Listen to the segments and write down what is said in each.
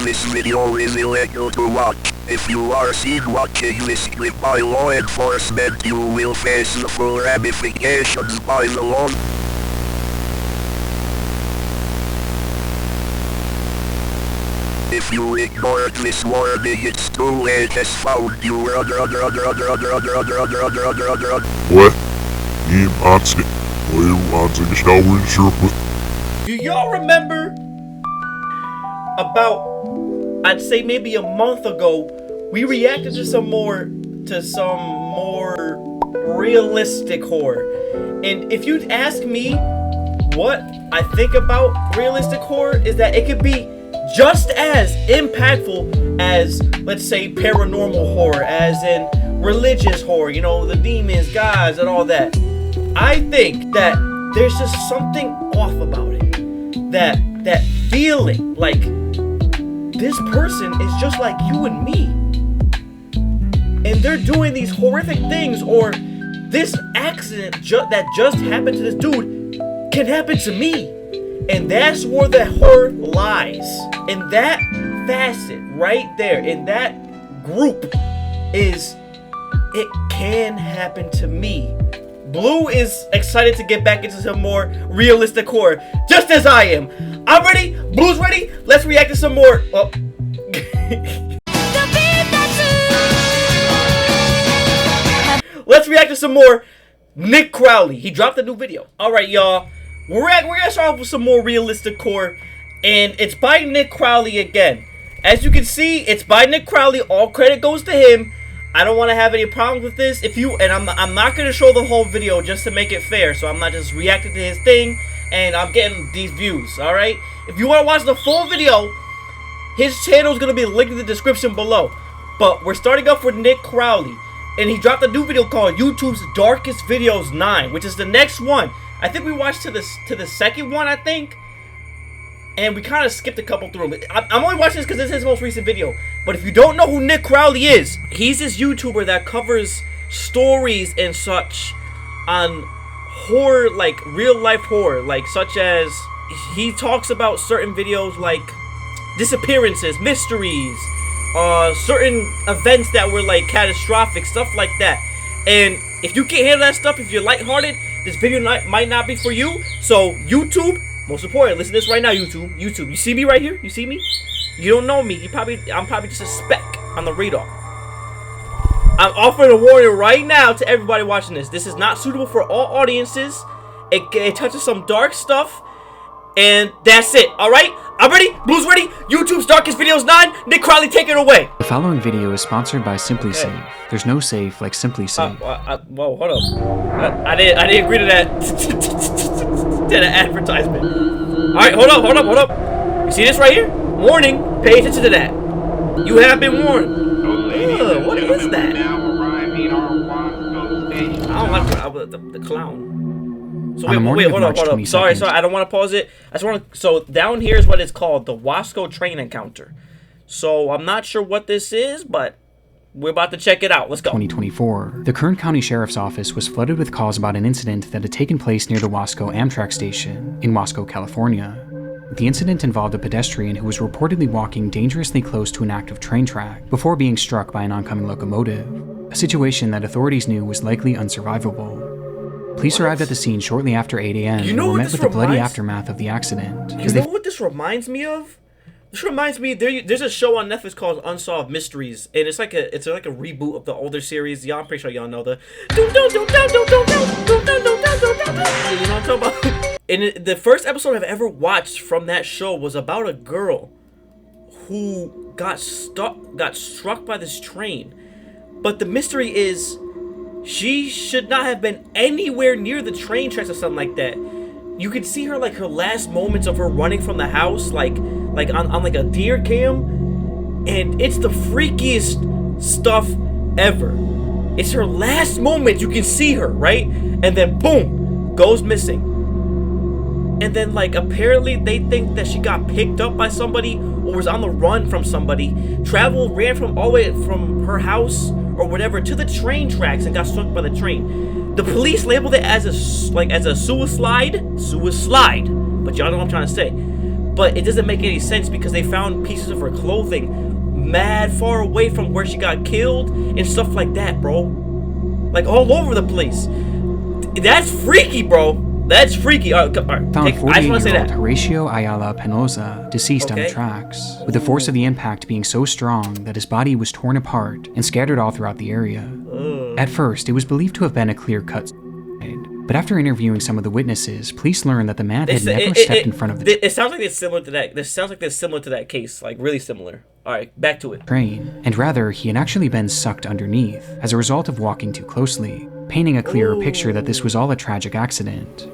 This video is illegal to watch. If you are seen watching this clip by law enforcement, you will face the full ramifications by the law. If you ignored this warning, it's too late. Has found you. What? Ihm Arzt, Arzt Schürpe. Do y'all remember about, I'd say maybe a month ago, we reacted to some more realistic horror. And if you'd ask me what I think about realistic horror, is that it could be just as impactful as, let's say, paranormal horror, as in religious horror, you know, the demons, gods, and all that. I think that there's just something off about it. That feeling like this person is just like you and me. And they're doing these horrific things, or this accident that just happened to this dude can happen to me. And that's where the horror lies. In that facet right there, in that group, is it can happen to me. Blue is excited to get back into some more realistic horror, just as I am. I'm ready. Blue's ready. Let's react to some more. Oh. Let's react to some more Nick Crowley. He dropped a new video. All right, y'all. We're gonna start off with some more realistic horror, and it's by Nick Crowley again. As you can see, it's by Nick Crowley. All credit goes to him. I don't want to have any problems with this. I'm not gonna show the whole video just to make it fair, so I'm not just reacting to his thing, and I'm getting these views. All right. If you want to watch the full video, his channel is gonna be linked in the description below. But we're starting off with Nick Crowley, and he dropped a new video called YouTube's Darkest Videos 9, which is the next one. I think we watched to the second one, I think, and we kind of skipped a couple through them. I'm only watching this because this is his most recent video. But if you don't know who Nick Crowley is, he's this YouTuber that covers stories and such on horror, like real life horror, like such as he talks about certain videos like disappearances, mysteries, certain events that were like catastrophic, stuff like that. And if you can't handle that stuff, if you're lighthearted, this video might not be for you. So YouTube, most important, listen to this right now, YouTube, you see me right here? You see me? You don't know me. I'm probably just a speck on the radar. I'm offering a warning right now to everybody watching this. This is not suitable for all audiences. It touches some dark stuff, and that's it. All right, I'm ready. Blue's ready. YouTube's Darkest Videos 9. Nick Crowley, take it away. The following video is sponsored by Simply Safe. There's no safe like Simply Safe. Whoa, hold up. I didn't agree to that. To the advertisement. All right, hold up. You see this right here? Warning. Pay attention to that. You have been warned. What is that? I don't like the clown. So wait, hold up. Sorry, I don't want to pause it. I just want to. So down here is what it's called, the Wasco train encounter. So I'm not sure what this is, but we're about to check it out. Let's go. 2024. The Kern County Sheriff's Office was flooded with calls about an incident that had taken place near the Wasco Amtrak station in Wasco, California. The incident involved a pedestrian who was reportedly walking dangerously close to an active train track before being struck by an oncoming locomotive, a situation that authorities knew was likely unsurvivable. Police arrived at the scene shortly after 8 a.m. and were met with the bloody aftermath of the accident. You know what this reminds me of? This reminds me, there's a show on Netflix called Unsolved Mysteries, and it's like a reboot of the older series. Y'all, I'm pretty sure y'all know the. You know what I'm talking about? And the first episode I've ever watched from that show was about a girl who got struck by this train. But the mystery is, she should not have been anywhere near the train tracks or something like that. You can see her, like, her last moments of her running from the house, like on like a deer cam, and it's the freakiest stuff ever. It's her last moment, you can see her, right? And then boom, goes missing. And then, like, apparently they think that she got picked up by somebody or was on the run from somebody. Ran from all the way from her house or whatever to the train tracks and got struck by the train. The police labeled it as a suicide, but y'all know what I'm trying to say. but it doesn't make any sense because they found pieces of her clothing mad far away from where she got killed and stuff like that, bro. Like all over the place. That's freaky, bro. That's freaky. All right, Found 48-year-old Horatio Ayala Penosa deceased on the tracks, with the force of the impact being so strong that his body was torn apart and scattered all throughout the area. At first, it was believed to have been a clear-cut suicide, but after interviewing some of the witnesses, police learned that the man had never stepped in front of the It sounds like it's similar to that. This sounds like it's similar to that case, like really similar. All right, back to it. Train, and rather, he had actually been sucked underneath as a result of walking too closely, painting a clearer picture that this was all a tragic accident.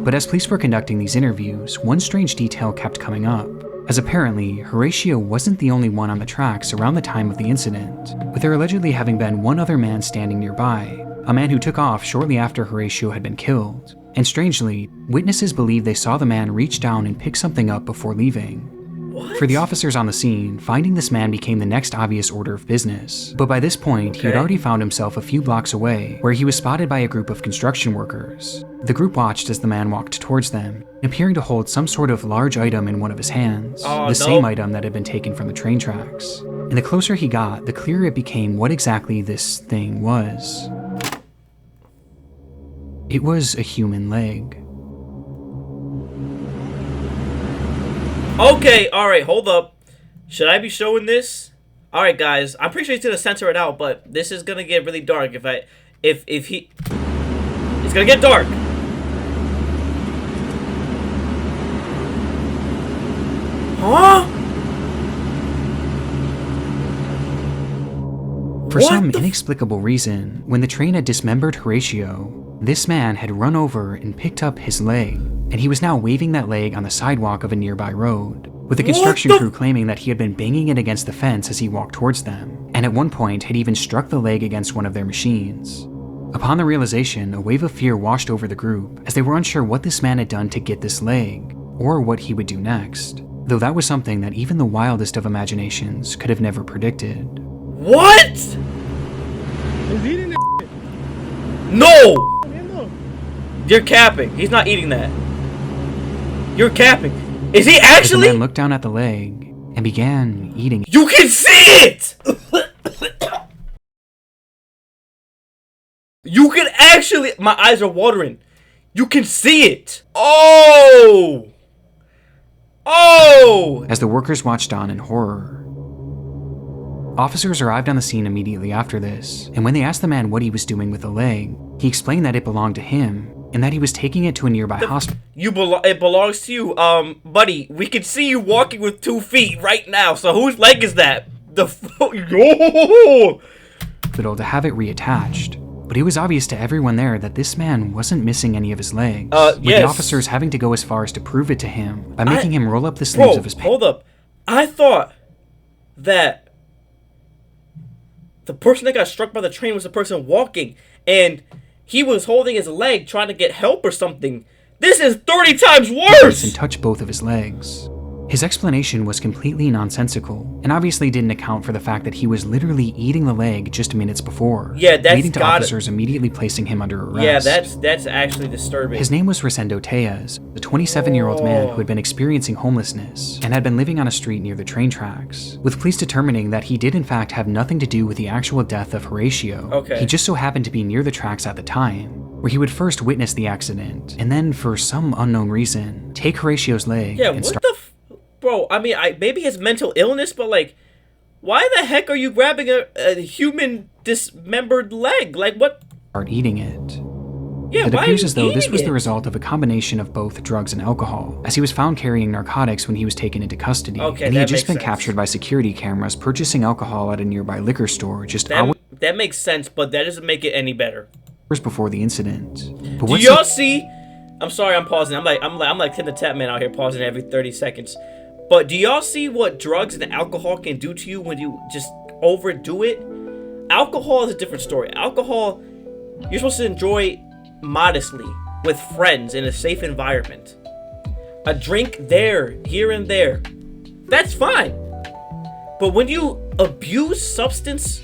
But as police were conducting these interviews, one strange detail kept coming up, as apparently, Horatio wasn't the only one on the tracks around the time of the incident, with there allegedly having been one other man standing nearby, a man who took off shortly after Horatio had been killed. And strangely, witnesses believe they saw the man reach down and pick something up before leaving. What? For the officers on the scene, finding this man became the next obvious order of business. But by this point, he had already found himself a few blocks away, where he was spotted by a group of construction workers. The group watched as the man walked towards them, appearing to hold some sort of large item in one of his hands, same item that had been taken from the train tracks. And the closer he got, the clearer it became what exactly this thing was. It was a human leg. Okay, alright, hold up. Should I be showing this? Alright, guys, I'm pretty sure he's gonna censor it out, but this is gonna get really dark if he... It's gonna get dark. Huh? For some inexplicable reason, when the train had dismembered Horatio, this man had run over and picked up his leg, and he was now waving that leg on the sidewalk of a nearby road, with the construction crew claiming that he had been banging it against the fence as he walked towards them, and at one point had even struck the leg against one of their machines. Upon the realization, a wave of fear washed over the group, as they were unsure what this man had done to get this leg, or what he would do next, though that was something that even the wildest of imaginations could have never predicted. What? He's eating that. No! You're capping. He's not eating that. You're capping. Is he actually? The man looked down at the leg and began eating it. You can see it! You can actually... My eyes are watering. You can see it. Oh! Oh! As the workers watched on in horror. Officers arrived on the scene immediately after this, and when they asked the man what he was doing with the leg, he explained that it belonged to him, and that he was taking it to a nearby hospital. It belongs to you, buddy. We can see you walking with 2 feet right now. So whose leg is that? To have it reattached. But it was obvious to everyone there that this man wasn't missing any of his legs, with the officers having to go as far as to prove it to him by making him roll up the sleeves of his pants. Hold up. I thought that the person that got struck by the train was the person walking, and he was holding his leg trying to get help or something. This is 30 times worse! And touched both of his legs. His explanation was completely nonsensical, and obviously didn't account for the fact that he was literally eating the leg just minutes before, leading to officers immediately placing him under arrest. Yeah, that's actually disturbing. His name was Rosendo Tejas, a 27-year-old man who had been experiencing homelessness and had been living on a street near the train tracks, with police determining that he did in fact have nothing to do with the actual death of Horatio. Okay. He just so happened to be near the tracks at the time, where he would first witness the accident, and then, for some unknown reason, take Horatio's leg and start... Bro, I mean, maybe his mental illness, but like, why the heck are you grabbing a human dismembered leg? Like, what? Start eating it. Yeah, it appears as though this was the result of a combination of both drugs and alcohol, as he was found carrying narcotics when he was taken into custody, and he had just been captured by security cameras purchasing alcohol at a nearby liquor store just hours. That makes sense, but that doesn't make it any better. Before the incident. But do y'all see? I'm sorry, I'm pausing. I'm like Tim the Tap Man out here, pausing every 30 seconds. But do y'all see what drugs and alcohol can do to you when you just overdo it? Alcohol is a different story. Alcohol, you're supposed to enjoy modestly with friends in a safe environment. A drink there, here and there, that's fine. But when you abuse substances,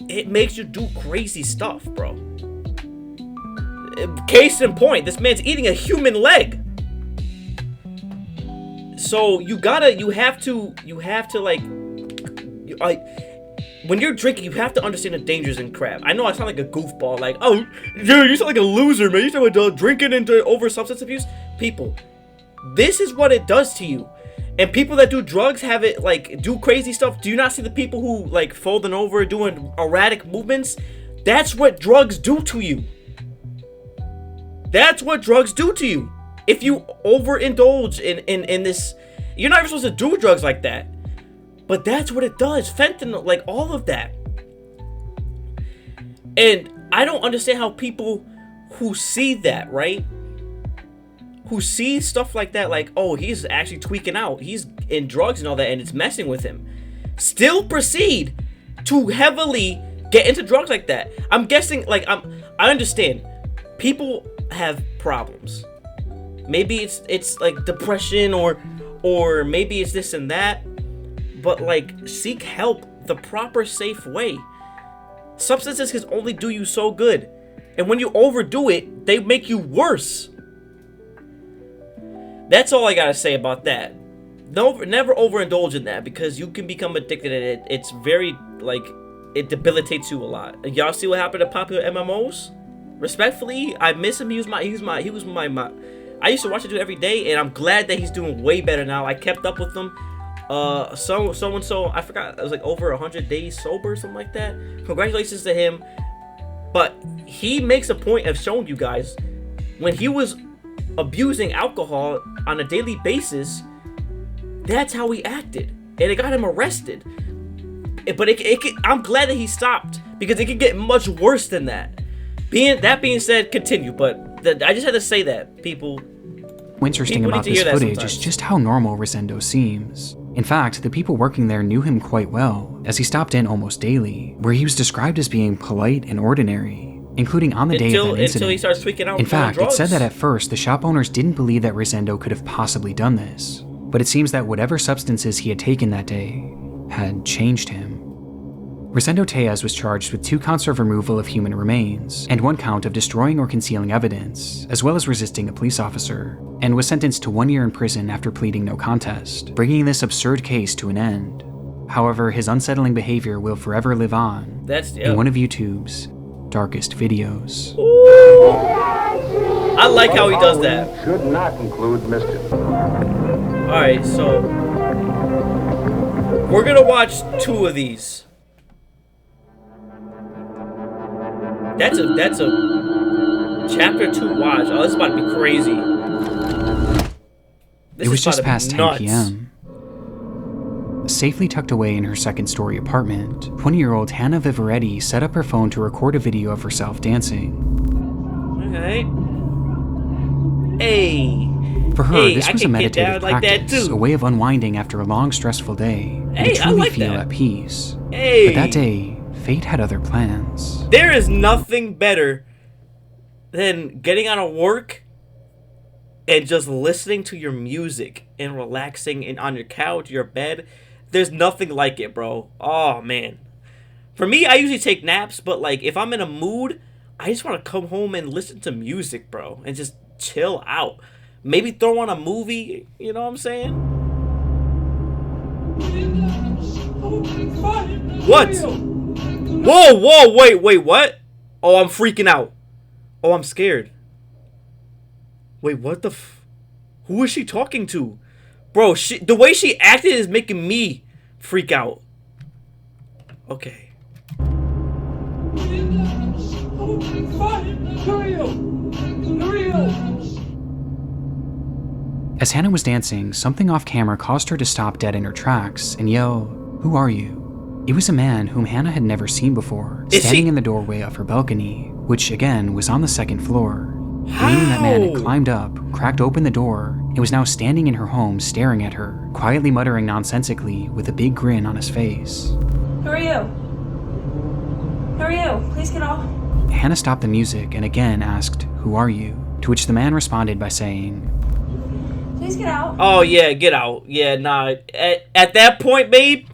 it makes you do crazy stuff, bro. Case in point, this man's eating a human leg. So you have to like, when you're drinking, you have to understand the dangers in crab. I know I sound like a goofball, like, oh, dude, you sound like a loser, man. You sound like drinking and over substance abuse. People, this is what it does to you. And people that do drugs have it, like, do crazy stuff. Do you not see the people who, like, folding over, doing erratic movements? That's what drugs do to you. That's what drugs do to you. If you overindulge in this, you're not even supposed to do drugs like that. But that's what it does. Fentanyl, like, all of that. And I don't understand how people who see that, right? Who see stuff like that, like, oh, he's actually tweaking out, he's in drugs and all that, and it's messing with him, still proceed to heavily get into drugs like that. I'm guessing, like, I understand people have problems. Maybe it's like depression or maybe it's this and that, but like, seek help the proper, safe way. Substances can only do you so good, and when you overdo it, they make you worse. That's all I gotta say about that. No, never overindulge in that, because you can become addicted and it's very, like, it debilitates you a lot. Y'all see what happened to popular MMOs? Respectfully, I miss him. He was my I used to watch it do every day, and I'm glad that he's doing way better now. I kept up with him. So and so, I forgot, it was like over 100 days sober or something like that. Congratulations to him. But he makes a point of showing you guys when he was abusing alcohol on a daily basis, that's how he acted, and it got him arrested. But I'm glad that he stopped, because it could get much worse than that. Being said, continue. But I just had to say that, people. Interesting about this footage is just how normal Rosendo seems. In fact, the people working there knew him quite well, as he stopped in almost daily, where he was described as being polite and ordinary, including on the day of that incident. Until he starts tweaking out. In fact, it said that at first, the shop owners didn't believe that Rosendo could have possibly done this, but it seems that whatever substances he had taken that day had changed him. Rosendo Tejas was charged with 2 counts of removal of human remains, and 1 count of destroying or concealing evidence, as well as resisting a police officer, and was sentenced to 1 year in prison after pleading no contest, bringing this absurd case to an end. However, his unsettling behavior will forever live on in one of YouTube's darkest videos. Ooh. I like how he does that. Should not include mischief. Alright, so we're gonna watch 2 of these. That's a chapter 2 watch. Oh, this is about to be crazy. It was just past 10 p.m. Safely tucked away in her second-story apartment, 20-year-old Hannah Vivaretti set up her phone to record a video of herself dancing. Alright. Hey. For her, this was a meditative practice, a way of unwinding after a long, stressful day, and to truly feel at peace. But that day, fate had other plans. There is nothing better than getting out of work and just listening to your music and relaxing on your couch, your bed. There's nothing like it, bro. Oh, man. For me, I usually take naps, but, like, if I'm in a mood, I just want to come home and listen to music, bro, and just chill out. Maybe throw on a movie, you know what I'm saying? What? Whoa, wait, what? Oh, I'm freaking out. Oh, I'm scared. Wait, what the who is she talking to? Bro, the way she acted is making me freak out. Okay. As Hannah was dancing, something off camera caused her to stop dead in her tracks and yell, "Who are you?" It was a man whom Hannah had never seen before, standing in the doorway of her balcony, which again was on the second floor. Meaning that man had climbed up, cracked open the door, and was now standing in her home staring at her, quietly muttering nonsensically with a big grin on his face. Who are you? Who are you? Please get off. Hannah stopped the music and again asked, "Who are you?" To which the man responded by saying, "Please get out." Oh yeah, get out. Yeah, nah. At that point, babe.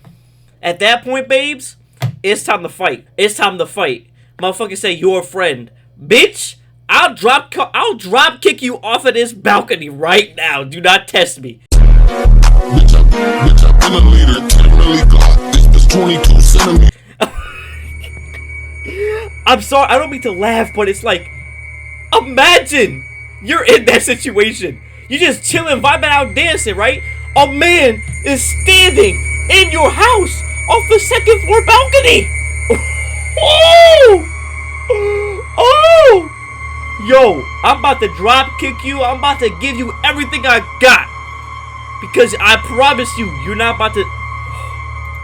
At that point, babes, it's time to fight. It's time to fight. Motherfucker say, "You're a friend." Bitch, I'll drop kick you off of this balcony right now. Do not test me. Bitch, I've been a leader, 10 really got this bitch 22 centimeters. I'm sorry, I don't mean to laugh, but it's like, imagine you're in that situation. You just chilling, vibing out, dancing, right? A man is standing in your house off the second floor balcony. Oh! Oh! Yo, I'm about to drop kick you. I'm about to give you everything I got. Because I promise you, you're not about to...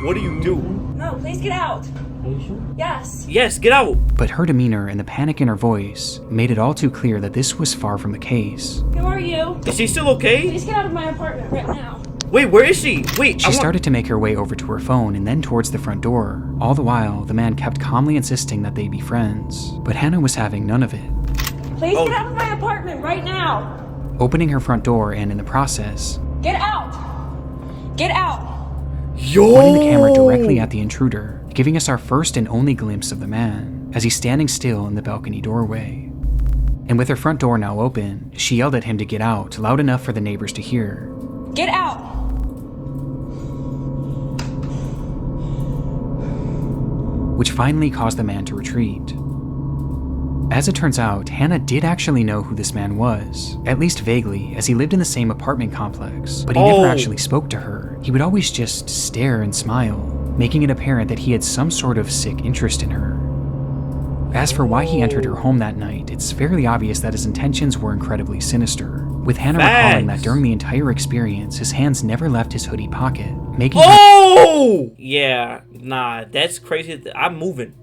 What do you do? No, please get out. Are you sure? Yes. Yes, get out. But her demeanor and the panic in her voice made it all too clear that this was far from the case. Who are you? Is she still okay? Please get out of my apartment right now. Wait, where is she? Wait, She started to make her way over to her phone and then towards the front door. All the while, the man kept calmly insisting that they be friends. But Hannah was having none of it. Please get out of my apartment right now. Opening her front door and in the process, Get out. Get out. Yo! pointing the camera directly at the intruder, giving us our first and only glimpse of the man, as he's standing still in the balcony doorway. And with her front door now open, she yelled at him to get out, loud enough for the neighbors to hear. Get out. Which finally caused the man to retreat. As it turns out, Hannah did actually know who this man was, at least vaguely, as he lived in the same apartment complex, but he never actually spoke to her. He would always just stare and smile, making it apparent that he had some sort of sick interest in her. As for why he entered her home that night, it's fairly obvious that his intentions were incredibly sinister, with Hannah recalling that during the entire experience, his hands never left his hoodie pocket, making Oh! Yeah, nah, that's crazy. I'm moving.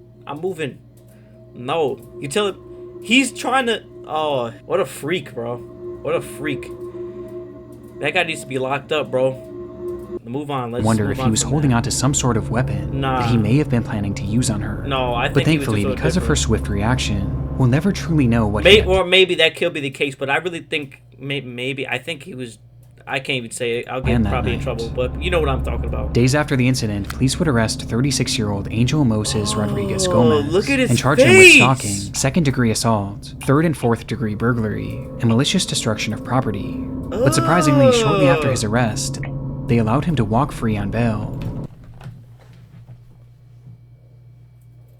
No, you tell him he's trying to. Oh, what a freak, bro. What a freak. That guy needs to be locked up, bro. Move on. Let's wonder move if he on was from holding that. on to some sort of weapon Nah. that he may have been planning to use on her. No, I think But he was thankfully, just a because of her different- swift reaction, we'll never truly know what he Or maybe that could be the case, but I really think maybe I think he was. I can't even say it. I'll get And that probably in night. trouble, but you know what I'm talking about. Days after the incident, police would arrest 36-year-old Angel Moses Rodriguez Gomez look at his and charge him with face! stalking, second-degree assault, third and fourth-degree burglary, and malicious destruction of property. But surprisingly, shortly after his arrest, they allowed him to walk free on bail.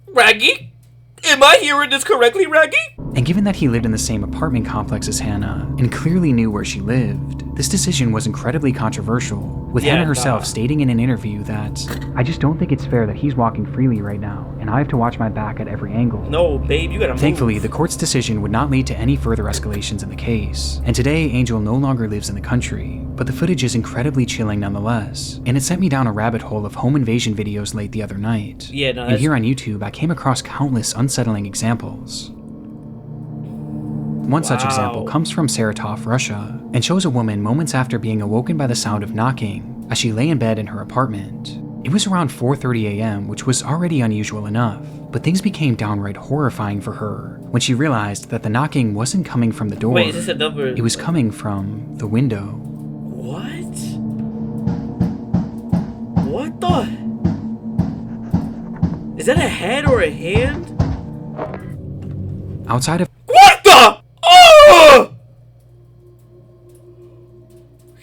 Raggy? Am I hearing this correctly, Raggy? And given that he lived in the same apartment complex as Hannah, and clearly knew where she lived, this decision was incredibly controversial, with Yeah, Hannah herself nah. stating in an interview that, "I just don't think it's fair that he's walking freely right now, and I have to watch my back at every angle." No, babe, you gotta move. Thankfully, the court's decision would not lead to any further escalations in the case, and today Angel no longer lives in the country, but the footage is incredibly chilling nonetheless, and it sent me down a rabbit hole of home invasion videos late the other night. Yeah, no, And that's... here on YouTube, I came across countless unsettling examples. One such example comes from Saratov, Russia, and shows a woman moments after being awoken by the sound of knocking as she lay in bed in her apartment. It was around 4:30 a.m., which was already unusual enough, but things became downright horrifying for her when she realized that the knocking wasn't coming from the door. Wait, is this another... It was coming from the window. What? What the... Is that a head or a hand? Outside of What the... Oh!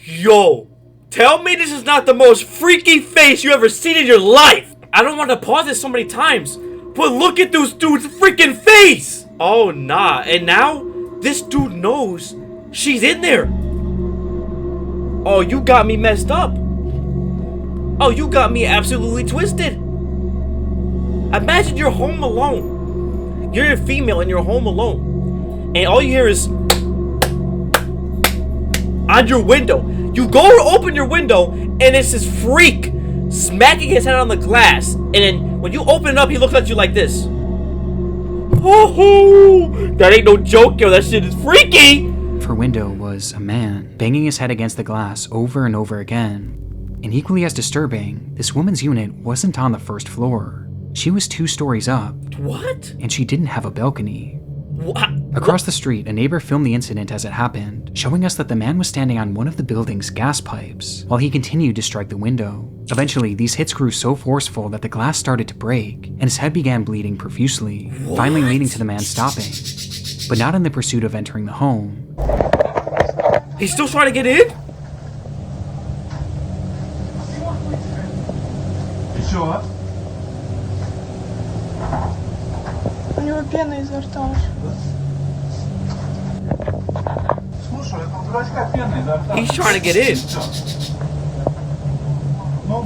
Yo, tell me this is not the most freaky face you ever seen in your life. I don't want to pause it so many times, but look at this dude's freaking face. Oh, nah. And now, this dude knows she's in there. Oh, you got me messed up. Oh, you got me absolutely twisted. Imagine you're home alone. You're a female and you're home alone. And all you hear is on your window. You go to open your window and it's this freak smacking his head on the glass. And then when you open it up, he looks at you like this. Oh, that ain't no joke, yo. That shit is freaky. her window was a man, banging his head against the glass over and over again. And equally as disturbing, this woman's unit wasn't on the first floor. She was 2 stories up. What? And she didn't have a balcony. What? Across the street, a neighbor filmed the incident as it happened, showing us that the man was standing on one of the building's gas pipes while he continued to strike the window. Eventually, these hits grew so forceful that the glass started to break, and his head began bleeding profusely, finally leading to the man stopping. but not in the pursuit of entering the home. He's still trying to get in? У него пена изо рта уже. He's trying to get in.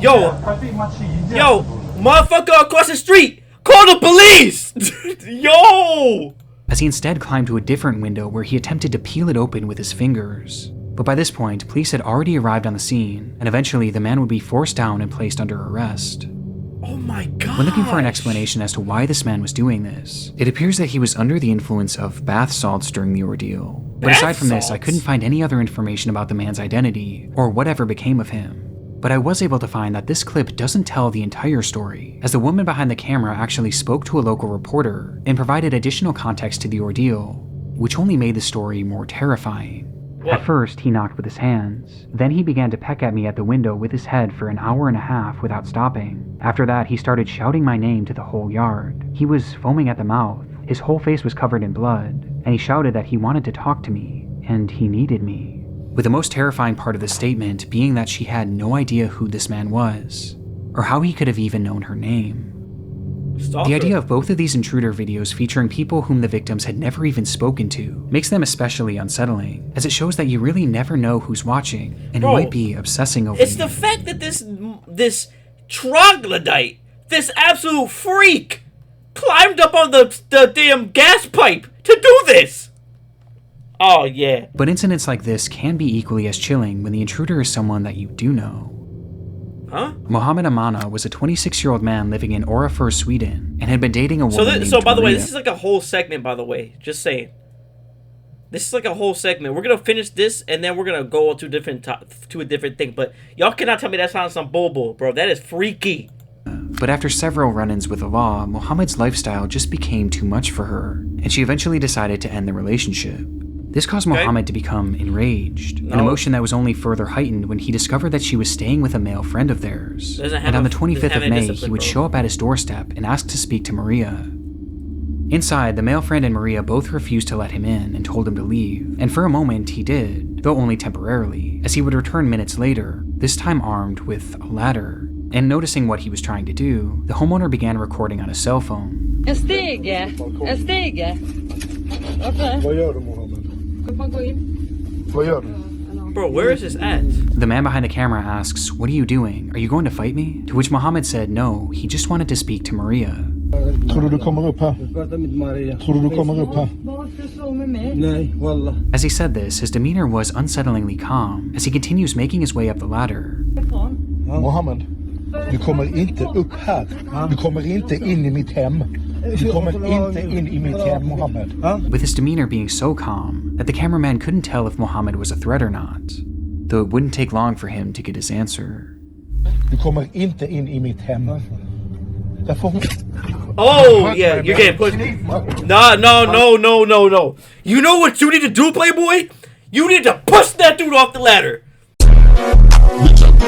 Yo, motherfucker across the street, call the police! Yo! As he instead climbed to a different window where he attempted to peel it open with his fingers. But by this point, police had already arrived on the scene, and eventually the man would be forced down and placed under arrest. Oh my god. When looking for an explanation as to why this man was doing this, it appears that he was under the influence of bath salts during the ordeal. But aside from this, I couldn't find any other information about the man's identity, or whatever became of him. But I was able to find that this clip doesn't tell the entire story, as the woman behind the camera actually spoke to a local reporter and provided additional context to the ordeal, which only made the story more terrifying. At first, he knocked with his hands. Then he began to peck at me at the window with his head for an hour and a half without stopping. After that, he started shouting my name to the whole yard. He was foaming at the mouth. His whole face was covered in blood, and he shouted that he wanted to talk to me, and he needed me. With the most terrifying part of the statement being that she had no idea who this man was, or how he could have even known her name. Stalker. The idea of both of these intruder videos featuring people whom the victims had never even spoken to makes them especially unsettling, as it shows that you really never know who's watching and who might be obsessing over It's you. the fact that this troglodyte, this absolute freak, climbed up on the damn gas pipe to do this. Oh yeah. But incidents like this can be equally as chilling when the intruder is someone that you do know. Huh? Mohammed Amana was a 26-year-old man living in Orafur, Sweden, and had been dating a woman named So by the way, Maria. this is like a whole segment, by the way. Just saying. This is like a whole segment. We're gonna finish this, and then we're gonna go to a different thing. But y'all cannot tell me that sounds some bull, bro. That is freaky. But after several run-ins with the law, Mohammed's lifestyle just became too much for her, and she eventually decided to end the relationship. This caused Mohammed to become enraged, an emotion that was only further heightened when he discovered that she was staying with a male friend of theirs. And on the 25th of May, he would show up at his doorstep and ask to speak to Maria. Inside, the male friend and Maria both refused to let him in and told him to leave, and for a moment he did, though only temporarily, as he would return minutes later, this time armed with a ladder. And noticing what he was trying to do, the homeowner began recording on his cell phone. En stege. Okay. Vad gör du, Mohammed? Man gå in. Vad gör du? Bro, where is this at? The man behind the camera asks, "What are you doing? Are you going to fight me?" To which Mohammed said no, he just wanted to speak to Maria. Tror du kommer upp här? Tror du kommer upp här? Varför slå med mig? Nej, wallah. As he said this, his demeanor was unsettlingly calm as he continues making his way up the ladder. Mohammed, du kommer inte upp här. Du kommer inte in i mitt hem. Du kommer inte in i mitt hem, Mohammed. With his demeanor being so calm that the cameraman couldn't tell if Mohammed was a threat or not, though it wouldn't take long for him to get his answer. Du kommer inte in i mitt hem. Oh, yeah, you're getting pushed. No. You know what you need to do, Playboy? You need to push that dude off the ladder. Bitch, I've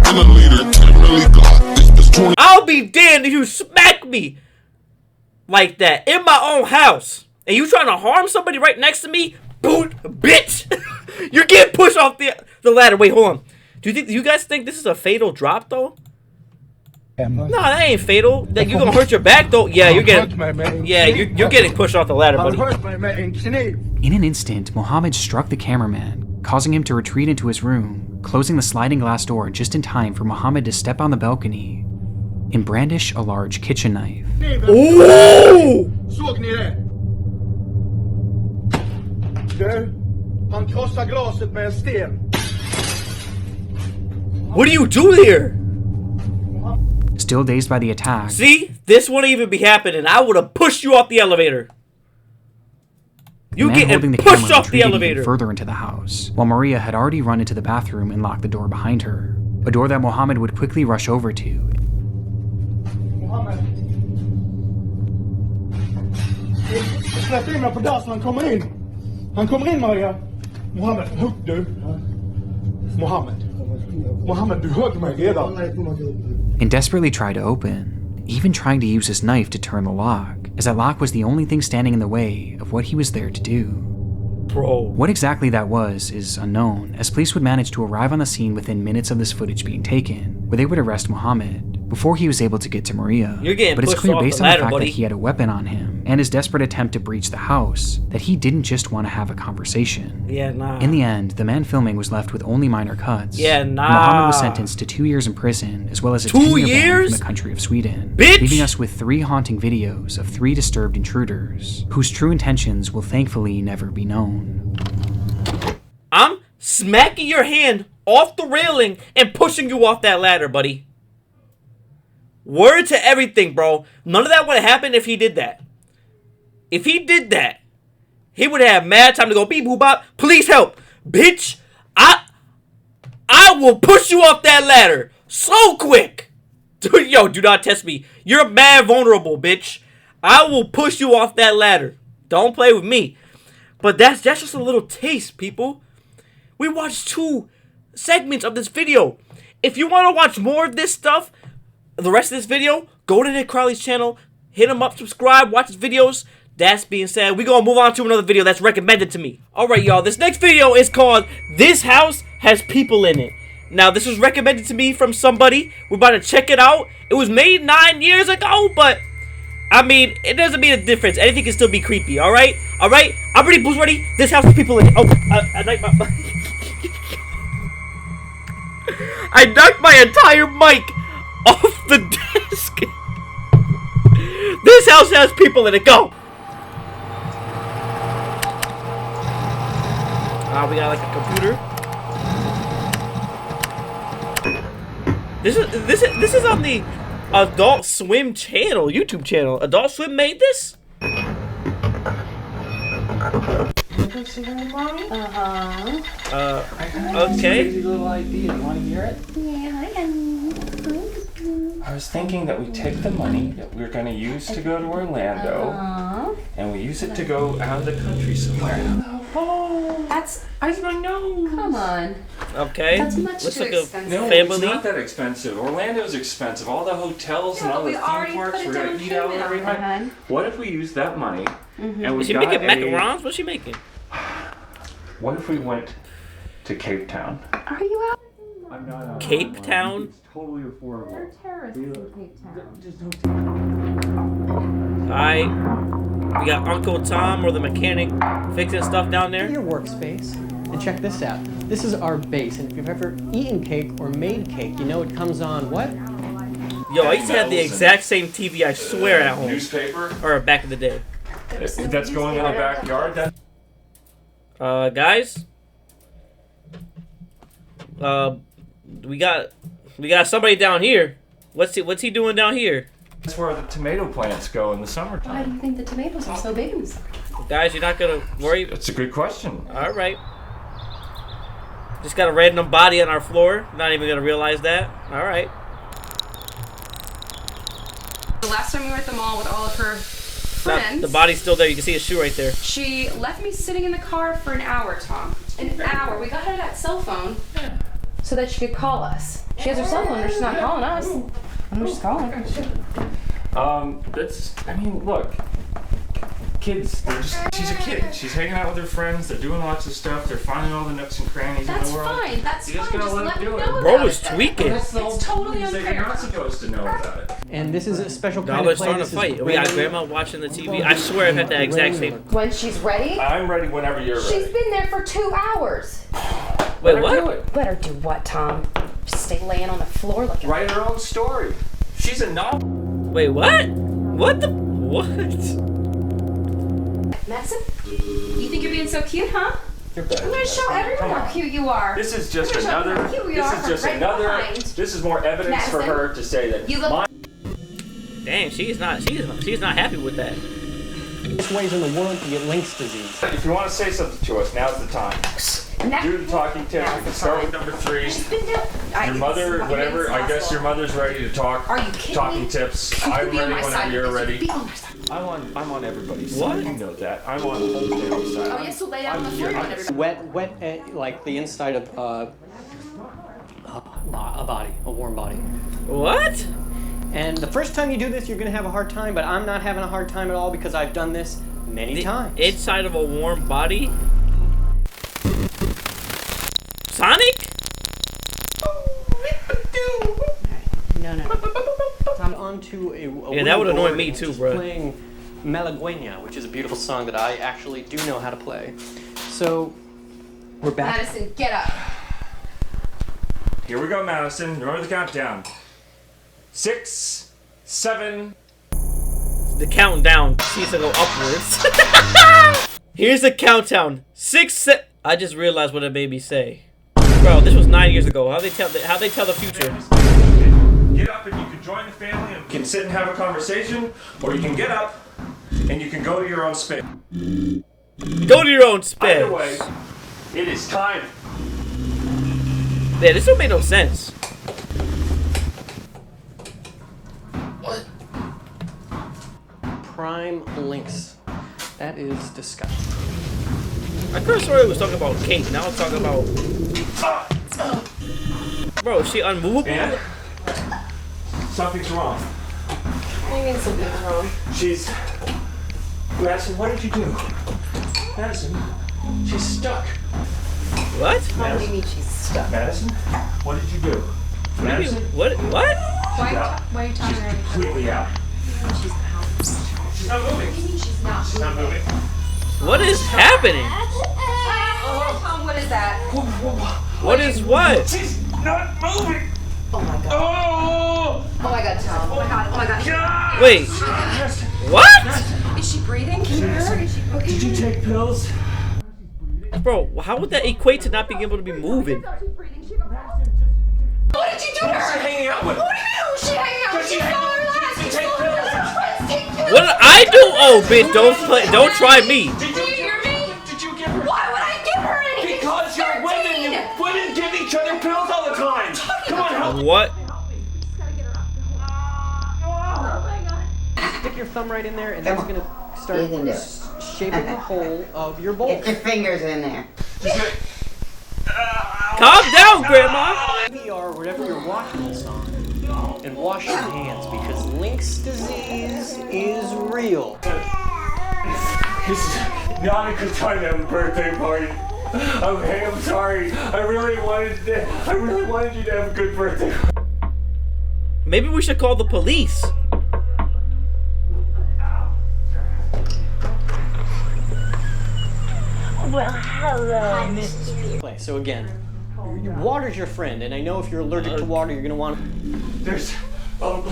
been a leader, can't really glock. It's 20. I'll be damned if you smack me like that in my own house. And you trying to harm somebody right next to me? Boot, bitch. You're getting pushed off the ladder. Wait, hold on. Do you guys think this is a fatal drop, though? No, that ain't fatal. That you're gonna hurt your back, though. Yeah, you're getting pushed off the ladder, buddy. In an instant, Mohammed struck the cameraman, causing him to retreat into his room, closing the sliding glass door just in time for Mohammed to step on the balcony and brandish a large kitchen knife. Ooh! Såg ni det? Du, han krossar glaset med en sten. What do you do here? Still dazed by the attack, See? This wouldn't even be happening. I would have pushed you off the elevator. You the man holding getting the pushed camera off the retreated even elevator. further into the house, while Maria had already run into the bathroom and locked the door behind her, a door that Mohammed would quickly rush over to. Mohammed. Släpp in mig på dass, han kommer in. Han kommer in, Maria. Mohammed, hugg du. Mohammed, du högg mig redan. And desperately tried to open, even trying to use his knife to turn the lock. as that lock was the only thing standing in the way of what he was there to do. Bro. What exactly that was is unknown, as police would manage to arrive on the scene within minutes of this footage being taken, where they would arrest Mohammed before he was able to get to Maria. You're getting but it's pushed clear off based the on the ladder, fact buddy. that he had a weapon on him and his desperate attempt to breach the house that he didn't just want to have a conversation. Yeah, nah. In the end, the man filming was left with only minor cuts. Yeah, nah. Mohammed was sentenced to 2 years in prison, as well as a 2 10-year ban years? from the country of Sweden, Bitch! leaving us with 3 haunting videos of 3 disturbed intruders, whose true intentions will thankfully never be known. I'm smacking your hand off the railing and pushing you off that ladder, buddy. Word to everything, bro. None of that would have happened if he did that. If he did that, he would have mad time to go beep boop bop. Please help, bitch. I will push you off that ladder so quick. Dude, yo, do not test me. You're mad vulnerable, bitch. I will push you off that ladder. Don't play with me. But that's just a little taste, people. We watched 2 segments of this video. If you want to watch more of this stuff, the rest of this video, go to Nick Crowley's channel, hit him up, subscribe, watch his videos. That's being said, we're going to move on to another video that's recommended to me. Alright, y'all, this next video is called This House Has People in It. Now, this was recommended to me from somebody. We're about to check it out. It was made 9 years ago, but I mean, it doesn't mean a difference. Anything can still be creepy, alright? Alright? I'm ready, Blue's ready. This house has people in it. Oh, I knocked my... I knocked my entire mic off the desk. This house has people in it. Go. We got like a computer. This is on the Adult Swim channel, YouTube channel. Adult Swim made this? Okay. Little idea. You want to hear it? Yeah, I was thinking that we take the money that we're going to use to go to Orlando, and we use it to go out of the country somewhere. Oh, That's. I know. Come on. Okay. That's much Looks too like expensive. a No, family. it's not that expensive. Orlando's expensive. All the hotels and Yeah, all but the we theme already parks, put a we're going down to eat out payment every on night. that. What if we use that money and we Is she got making macarons? What's she making? What if we went to Cape Town? Are you out? I'm not out. Cape Town? It's totally affordable. They're terrorists in Cape Town. Alright. We got Uncle Tom or the mechanic fixing stuff down there. Your workspace, and check this out. This is our base, and if you've ever eaten cake or made cake, you know it comes on what? Yo, I used to have the exact same TV, I swear, at home. Newspaper? Or back in the day. That's going in the backyard? Guys? We got somebody down here. What's he doing down here? That's where the tomato plants go in the Why do summertime. you think the tomatoes are so big in the summer? Guys, you're not gonna worry? That's a good question. Alright. Just got a random body on our floor. Not even gonna realize that. Alright. The last time we were at the mall with all of her friends, The body's still there. You can see his shoe right there. she left me sitting in the car for an hour, Tom. An hour. We got her that cell phone so that she could call us. She has her cell phone, but she's not calling us. And we're just calling. Look. Kids, she's a kid. She's hanging out with her friends. They're doing lots of stuff. They're finding all the nooks and crannies in That's the world. fine. That's You just fine. gotta Just let let them me do know it. about Bro it. was tweaking. That's the whole It's totally point, is that unfair. You're not supposed to know about it. And this is a special Now kind they're of play. starting to This is fight. We got random. grandma watching the TV. I swear I've had that exact same. When she's ready, I'm ready whenever you're ready. she's been there for 2 hours. Wait, Let her do what? it. Let her do what, Tom? Just stay laying on the floor like a... Write her own story. She's a novel. Wait, what? What the? What? Madison, you think you're being so cute, huh? You're better. I'm gonna show everyone how cute you are. This is just I'm gonna show another. them how cute we This are is from just right another. behind. This is more evidence for Madison, her to say that you look- my. Damn, she's not happy with that. There's ways in the world to get Lynx disease. If you want to say something to us, now's the time. Do the talking tip. We can start with number 3. She's been down. Your mother, whatever. I guess your mother's ready to talk. Are you kidding Talking me? tips. You I'm could be on ready my whenever side. you're You could ready. be on my side. I'm on everybody's What? side. You know that. I'm on the whole family's side. Oh, yes, so lay out on the floor and everybody. Wet, like the inside of a body, a warm body. What? And the first time you do this, you're gonna have a hard time, but I'm not having a hard time at all because I've done this many times. Inside of a warm body? Sonic? No. I'm on to a Yeah, that would annoy board me and too, just bro. Playing Malagueña, which is a beautiful song that I actually do know how to play. So, we're back. Madison, get up. Here we go, Madison. Remember the countdown. 6, 7. The countdown seems to go upwards. Here's the countdown. 6, 7. I just realized what it made me say. Bro, this was 9 years ago. How they tell the future? Get up and you can join the family and you can sit and have a conversation, or you can get up and you can go to your own space. Go to your own space. Either way, it is time. Yeah, this don't make no sense. What? Prime links. That is disgusting. I could have sworn it was talking about cake. Now it's talking about. Bro, is she unmovable? And something's wrong. What do you mean something's wrong? She's. Madison, what did you do? Madison, she's stuck. What? What do you mean she's stuck? Madison, what did you do? Madison? What? What? Why are you talking to her? Completely out. She's out. She's not moving. What do you mean she's not She's not moving. What is happening? Tom, what is that? What is what? She's not moving. Oh my god. Oh! Oh my god, Tom. Oh my god. Oh my god. Wait. What? Is she breathing? Can you hear her? Is she okay? Did you take pills? Bro, how would that equate to not being able to be moving? What did you do to her? Who's she hanging out with? What do you mean who's she hanging out with? She saw her last. Did you You take told her pills? that her friends take pills. What did I do? Oh, bitch, don't try me. Do you hear me? Did you give her? Why would I give her anything? Because She's you're women. 13. Women give each other pills all the time. Come on, help. What? Stick your thumb right in there, and that's gonna start shaping the hole of your bowl. Get your fingers in there. Calm down, Grandma. or wherever you're watching this on, and wash your hands because Link's disease is real. This is not a good time to have a birthday party. Okay, I'm sorry. I really wanted you to have a good birthday. Maybe we should call the police. Well, hello, Mr. So again, water's your friend, and I know if you're allergic to water, you're gonna want. There's wipe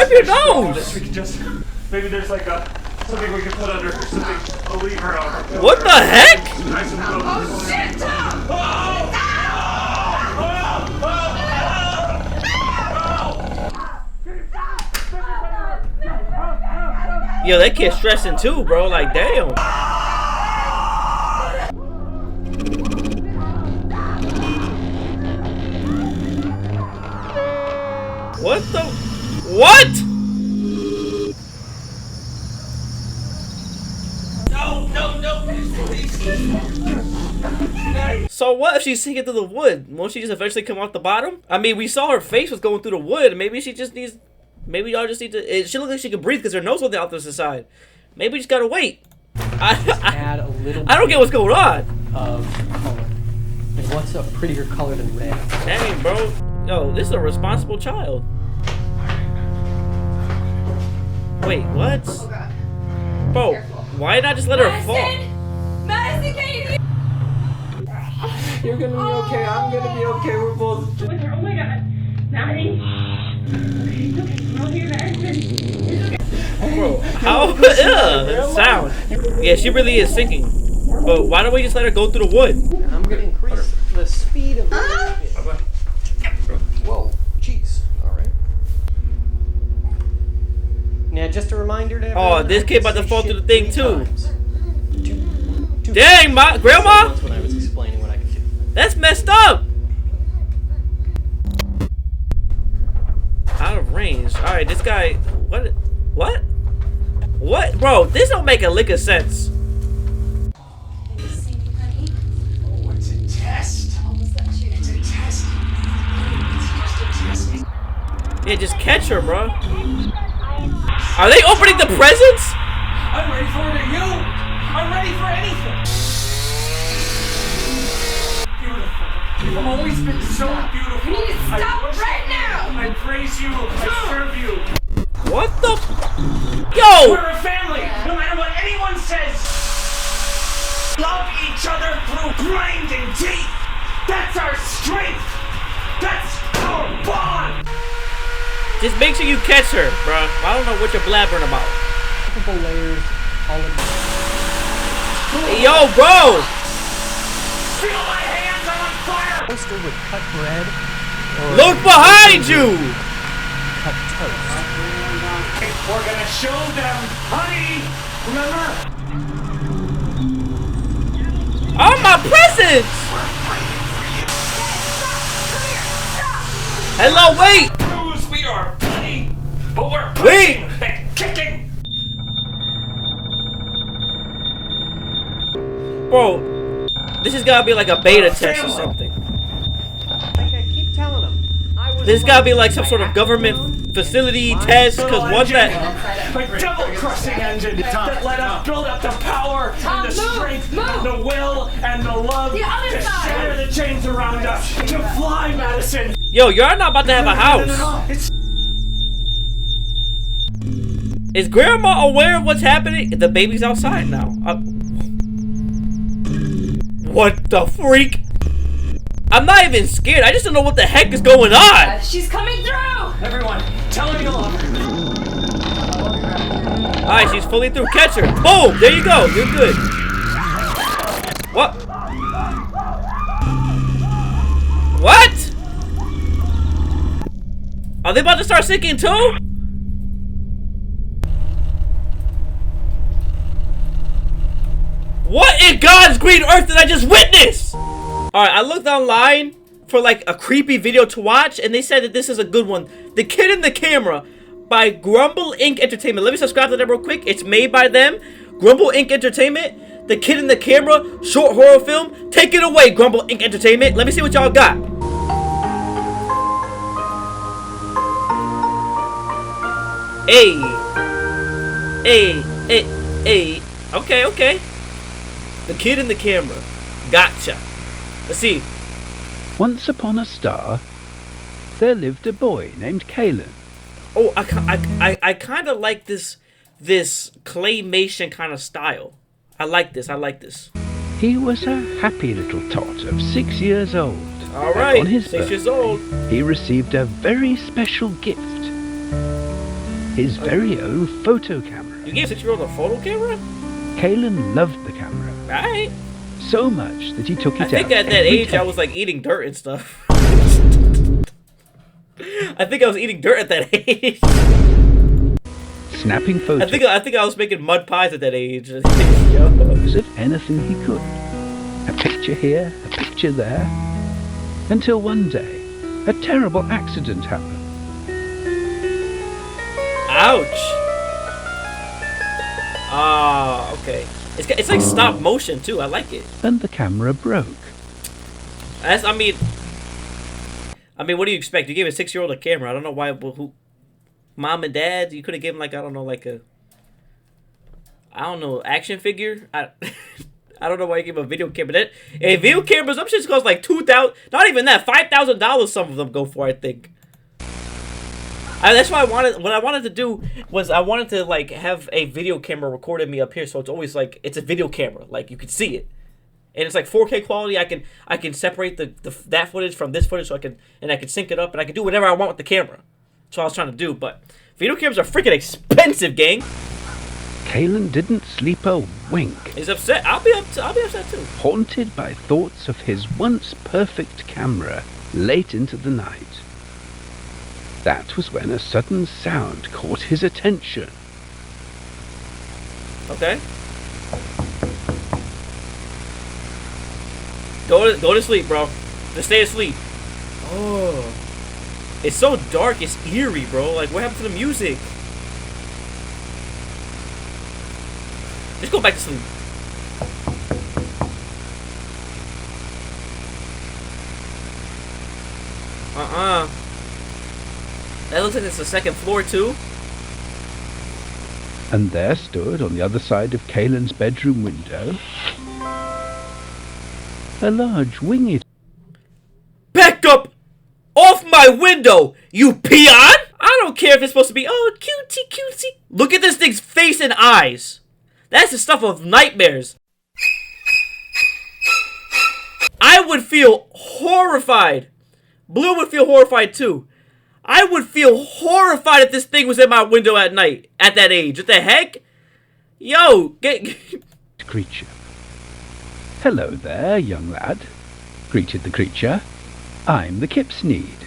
your nose. We can just maybe there's like something we can put under something a lever on. What the heck? Nice and low. Oh shit! Yo, that kid's stressing too, bro. Like, damn. What the? What? No. So what if she's sinking through the wood? Won't she just eventually come off the bottom? I mean, we saw her face was going through the wood. Maybe she just needs. Maybe y'all just need to. She looks like she can breathe because her nose was on the opposite side. Maybe we just gotta wait. Add a little. I don't get what's going on. Of color. And what's a prettier color than red? Dang, bro. Yo, this is a responsible child. Wait, what? Oh god. Bro, Careful. why not just let her fall? Madison, can you hear? You're gonna be okay. I'm gonna be okay. We're both. Oh my god. Maddie. Bro, how? Ugh, sound. Yeah, she really is sinking. But why don't we just let her go through the wood? I'm gonna increase the speed of the. Whoa, jeez. All right. Now, just a reminder to everyone. Oh, this kid about to fall through the thing too. Two Dang, my grandma. That's when I was explaining what I could do. That's messed up. Out of range. All right, this guy. What? What? What, bro? This don't make a lick of sense. Oh, it's a test. It's a test. It's just a test. Yeah, just catch her, bro. Are they opening the presents? I'm ready for it, you. I'm ready for anything. Beautiful. You've always been so beautiful. You need to stop right now. I praise you. I serve you. What the? Yo! We're a family. No matter what anyone says. Love each other through grinding teeth. That's our strength. That's our bond. Just make sure you catch her, bro. I don't know what you're blabbering about. Multiple layers, all in. Hey, yo, bro! Feel my hands are on fire. Toaster with cut bread. Or Look behind you! cut toast. We're gonna show them, honey. Remember? Oh, my presents! Hello, wait! We are bleeding, but we're Wait! pushing and kicking. Bro, this has gotta be like a beta test or something. Like I keep telling them, I was This gotta be like some sort of government facility test, cause one that... My double-crushing engine that let us build up the power and the strength and the will and the love to shatter the chains around us, to fly, Madison. Yo, you're not about to have a house. Is Grandma aware of what's happening? The baby's outside now. What the freak? I'm not even scared. I just don't know what the heck is going on. She's coming through. Everyone, tell her you love her. Alright, she's fully through. Catch her. Boom! There you go. You're good. What? What? Are they about to start sinking too? What in God's green earth did I just witness? Alright, I looked online for like a creepy video to watch, and they said that this is a good one. The Kid in the Camera by Grumble Inc. Entertainment. Let me subscribe to them real quick. It's made by them. Grumble Inc. Entertainment. The Kid in the Camera. Short horror film. Take it away, Grumble Inc. Entertainment. Let me see what y'all got. Hey. Hey. Hey. Hey. Okay, okay. The Kid in the Camera. Gotcha. Let's see. Once upon a star, there lived a boy named Kalen. Oh, I kind of like this claymation kind of style. I like this. I like this. He was a happy little tot of 6 years old. All right, on his 6 years old. He received a very special gift. His very own photo camera. You gave a 6-year-old a photo camera? Kalen loved the camera. Right. So much that he took it out. I think at that every age day. I was like eating dirt and stuff. I think I was eating dirt at that age. Snapping photos. I think I was making mud pies at that age. Yo. Of anything he could. A picture here, a picture there. Until one day, a terrible accident happened. Ouch. Ah, okay. It's like stop motion too. I like it. And the camera broke. I mean, what do you expect? You gave a 6-year-old a camera. I don't know why. Who? Mom and dad? You could have given like I don't know, action figure. I don't know why you gave him a video camera. A video cameras, some shit cost like $2,000. Not even that. $5,000. Some of them go for, I think. That's why what I wanted to do was I wanted to like have a video camera recording me up here, so it's always like it's a video camera, like you can see it, and it's like 4K quality. I can separate that footage from this footage, so I can sync it up, and I can do whatever I want with the camera. That's what I was trying to do, but video cameras are freaking expensive, gang. Kalen didn't sleep a wink. He's upset. I'll be upset too. Haunted by thoughts of his once perfect camera late into the night. That was when a sudden sound caught his attention. Okay. Go to sleep, bro. Just stay asleep. Oh. It's so dark, it's eerie, bro. Like, what happened to the music? Just go back to sleep. That looks like it's the second floor too. And there stood, on the other side of Kaylin's bedroom window, a large winged... Back up! Off my window, you peon! I don't care if it's supposed to be, oh, cutesy, cutesy. Look at this thing's face and eyes. That's the stuff of nightmares. I would feel horrified. Blue would feel horrified too. I would feel horrified if this thing was in my window at night, at that age. What the heck? Yo, get... creature. Hello there, young lad, greeted the creature. I'm the Kipsneed,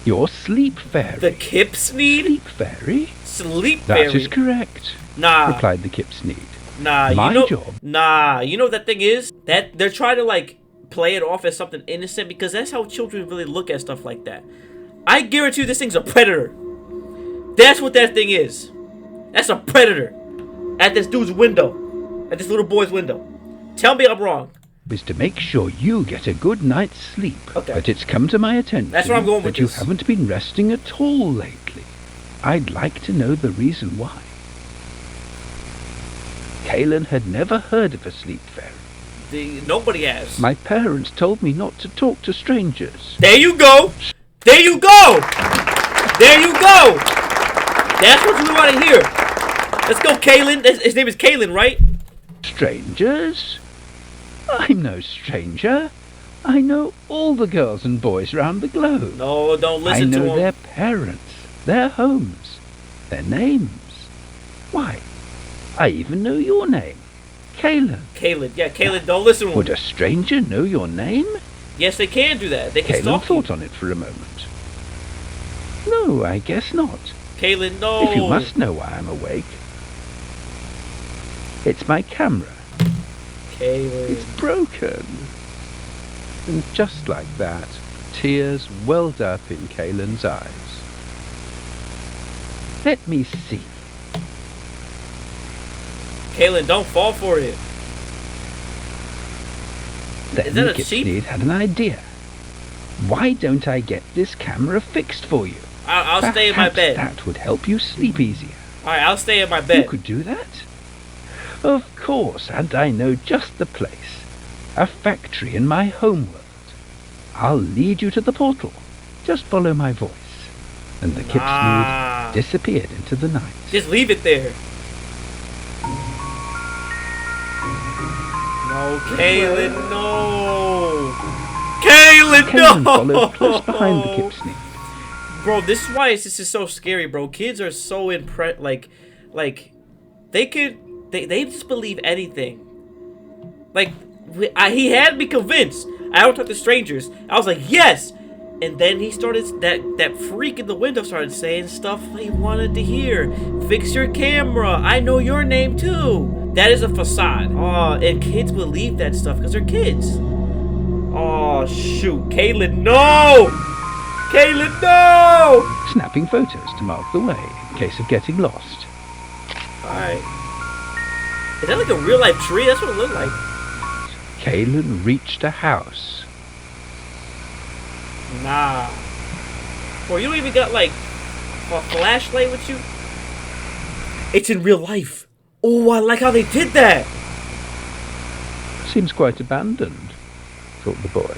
your sleep fairy. The Kipsneed? Sleep fairy? Sleep fairy? That is correct, replied the Kipsneed. Nah, My job. Nah, you know what that thing is? That they're trying to like play it off as something innocent because that's how children really look at stuff like that. I guarantee you this thing's a predator. That's what that thing is. That's a predator. At this dude's window. At this little boy's window. Tell me I'm wrong. Is to make sure you get a good night's sleep. Okay. But it's come to my attention That's where I'm going with that you this. haven't been resting at all lately. I'd like to know the reason why. Kaylin had never heard of a sleep fairy. Nobody has. My parents told me not to talk to strangers. There you go. There you go. There you go. That's what we want to hear. Let's go, Kaylin. His name is Kaylin, right? Strangers? I'm no stranger. I know all the girls and boys round the globe. No, don't listen to I him. know their parents, their homes, their names. Why, I even know your name. Kaylin. Kaylin, yeah, Kaylin, don't listen to him. Would a stranger know your name? Yes, they can do that. They can Kaylin stalk thought you. on it for a moment. No, I guess not. Kaylin, no. If you must know why I'm awake. It's my camera. Kaylin. It's broken. And just like that, tears welled up in Kaylin's eyes. Let me see. Kaylin, don't fall for it. Then Is that a Kipsneed sheep? had an idea. Why don't I get this camera fixed for you? I'll stay in my Perhaps bed. that would help you sleep easier. Alright, I'll stay in my bed. You could do that? Of course, and I know just the place. A factory in my homeworld. I'll lead you to the portal. Just follow my voice. And the Kipsneed disappeared into the night. Just leave it there. No, Kaylin, no. Kaylin, Kaylin no. followed close behind the Kipsneed. Bro, this is why this is so scary, bro. Kids are so impressed, like they just believe anything. Like, he had me convinced. I don't talk to strangers. I was like, yes. And then he started, that freak in the window started saying stuff he wanted to hear. Fix your camera. I know your name too. That is a facade. Oh, and kids believe that stuff because they're kids. Oh, shoot. Kaylin, no! Kaylin, no! Snapping photos to mark the way in case of getting lost. Alright. Is that like a real life tree? That's what it looked like. Kaylin reached a house. Nah. Boy, you don't even got like a flashlight with you? It's in real life. Oh, I like how they did that. Seems quite abandoned, thought the boy.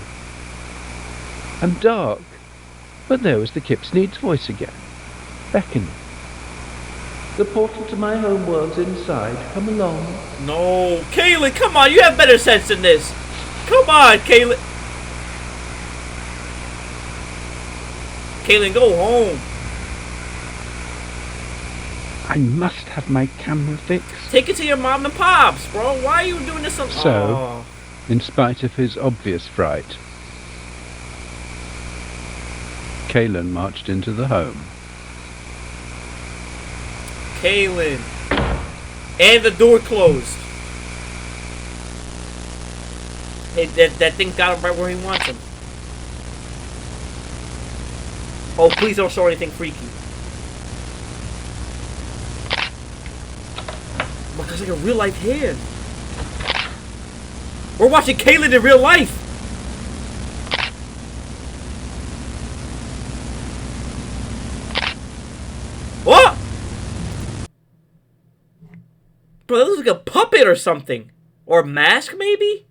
And dark. But there was the Kipsneed's voice again, beckoning. The portal to my homeworld's inside. Come along. No. Kaylin, come on. You have better sense than this. Come on, Kaylin. Kaylin, go home. I must have my camera fixed. Take it to your mom and pops, bro. Why are you doing this? So, in spite of his obvious fright, Kaylin marched into the home. Kaylin. And the door closed. Hey, that thing got him right where he wants him. Oh, please don't show anything freaky. Oh, that's like a real life hand. We're watching Kaylin in real life. Bro, that looks like a puppet or something. Or a mask, maybe?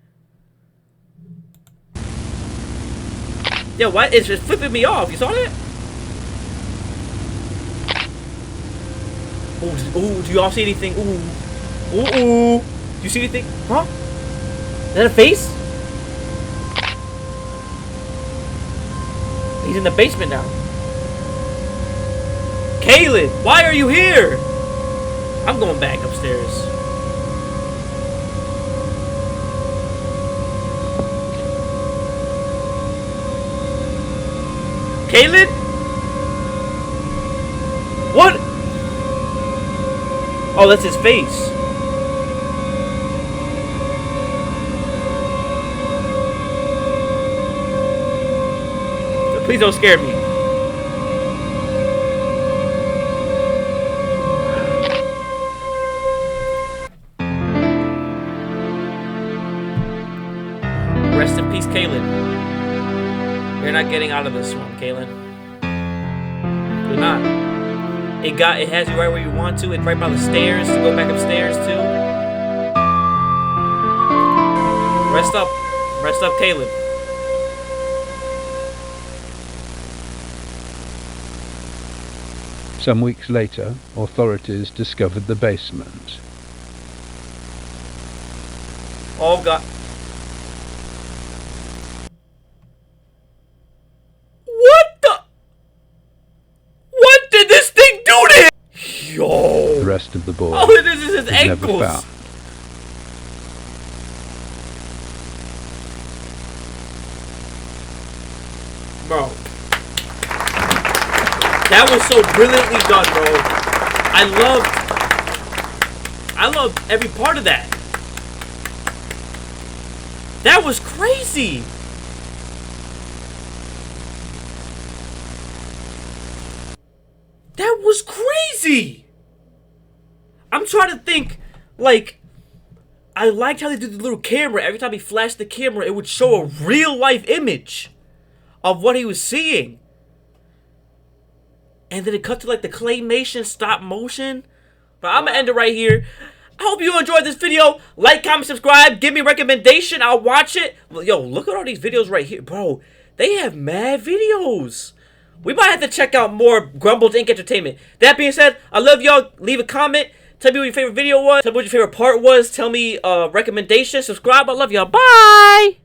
Yeah, what? It's just flipping me off. You saw that? Ooh, do y'all see anything? Ooh. Do you see anything? Huh? Is that a face? He's in the basement now. Kaylin, why are you here? I'm going back upstairs. Kaylin? What? Oh, that's his face. Please don't scare me. Rest in peace, Kaylin. You're not getting out of this one, Kaylin. You're not. It has you right where you want to. It's right by the stairs to go back upstairs too. Rest up. Rest up, Kaylin. Some weeks later, authorities discovered the basement. Oh God. What the? What did this thing do to him? Yo. The rest of the boy Oh, this is his was never ankles. found. Bro. That was so brilliantly done, bro. I loved every part of that. That was crazy. That was crazy. I'm trying to think, like, I liked how they did the little camera. Every time he flashed the camera, it would show a real life image of what he was seeing. And then it cut to like the claymation stop motion. But I'm gonna end it right here. I hope you enjoyed this video. Like, comment, subscribe. Give me a recommendation. I'll watch it. Yo, look at all these videos right here. Bro, they have mad videos. We might have to check out more Grumbled Inc. Entertainment. That being said, I love y'all. Leave a comment. Tell me what your favorite video was. Tell me what your favorite part was. Tell me recommendation. Subscribe. I love y'all. Bye.